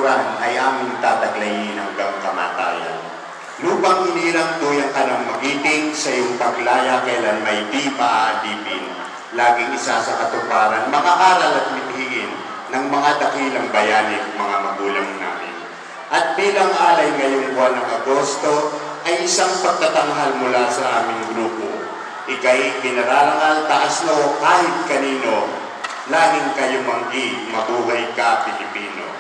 katauran ay aming tataglayin hanggang kamatayan. Lupang hinirang tuyang ka ng magiting sa iyong paglaya kailan may di maaalipin. Laging isa sa katuparan, makaaral at mithiin ng mga dakilang bayani at mga magulang namin. At bilang alay ngayong buwan ng Agosto, ay isang pagtatanghal mula sa aming grupo. Ika'y kinararangal taas no kahit kanino, laging kayo manggi, mabuhay ka Pilipino.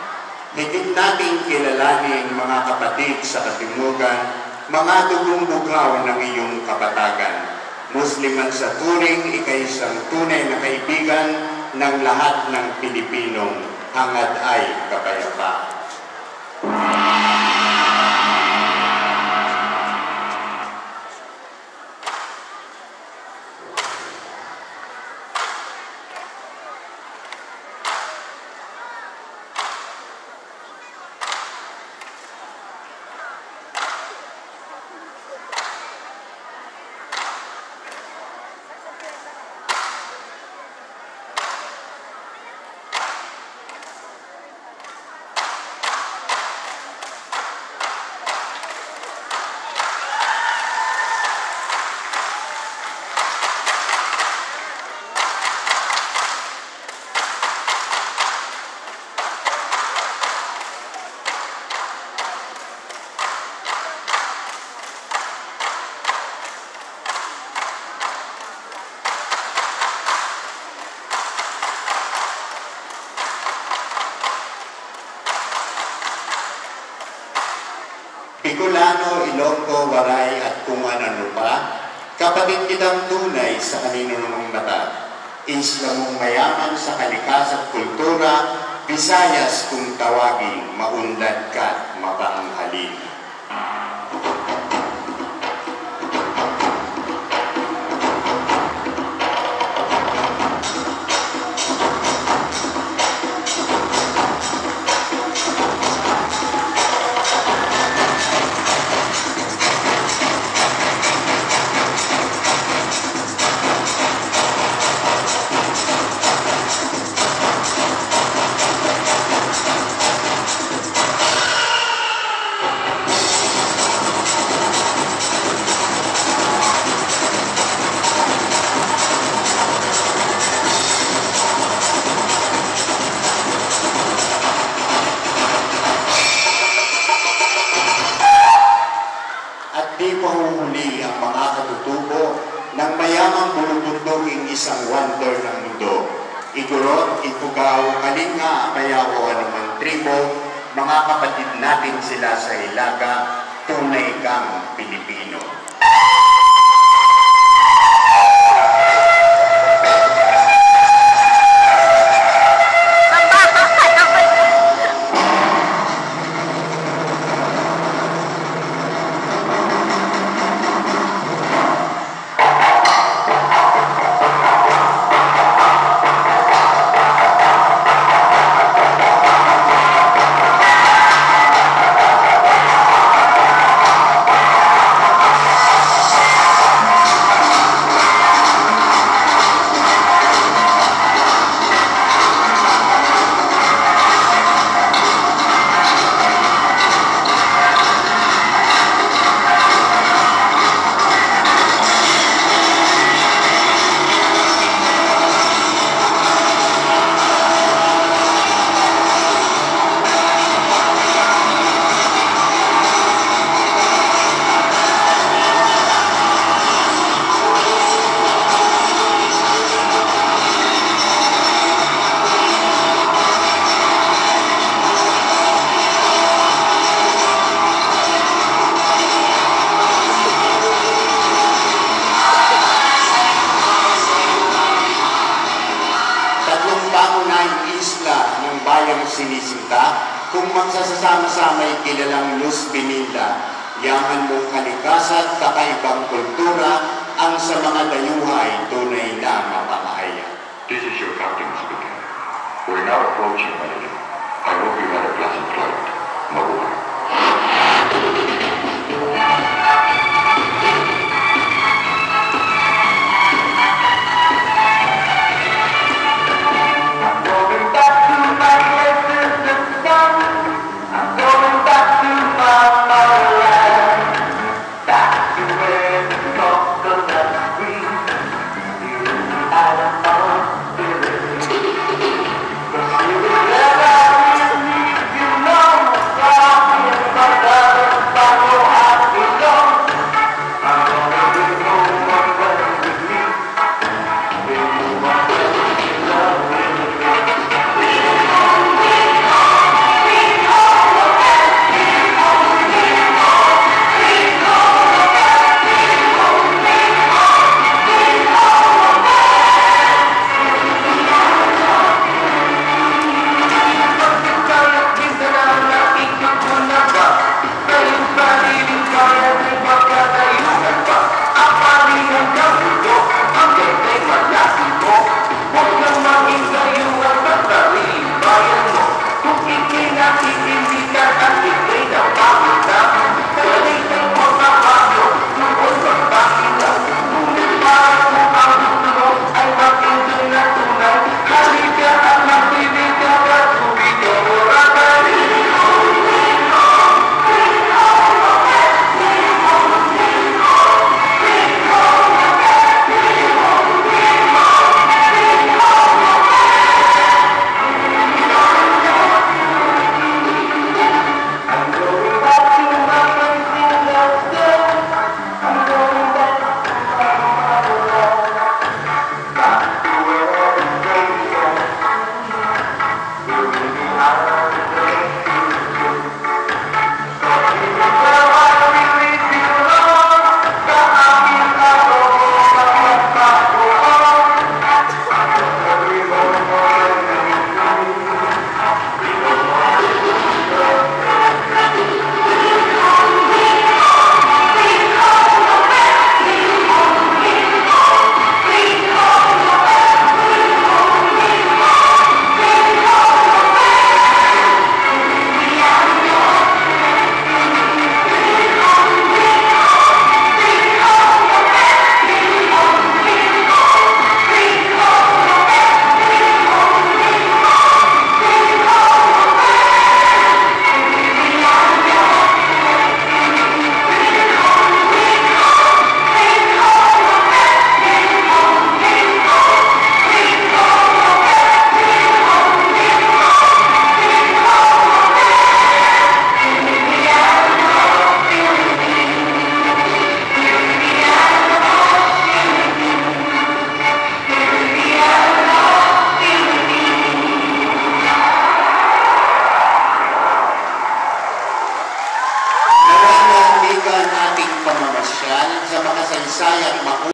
Higit nating kilalanin mga kapatid sa katimugan, mga dugong bughaw ng iyong kapatagan. Musliman sa turing, ika'y isang tunay na kaibigan ng lahat ng Pilipinong hangad ay kapayapaan. Bicolano, Ilonggo, Waray at kung ano pa, kapatid kitang tunay sa kaninunong mata. Isla mong mayaman sa kalikasan at kultura, Visayas kung tawagin, maunlad ka't mapanghalin. Isang wonder ng mundo. Igorot, Ifugao, Kalinga, Apayao, anumang tribo, mga kapatid natin sila sa Hilaga, tunay kang Pilipino. Sinisinta, kung magsasama-sama'y kilalang Luz Binilda, yaman mong kalikasan, kakaibang kultura, ang sa mga dayuhay tunay na mapapahaya. This is your captain speaking. We're now approaching Manila. I hope you had a pleasant flight. Mabuhay. Bisaya at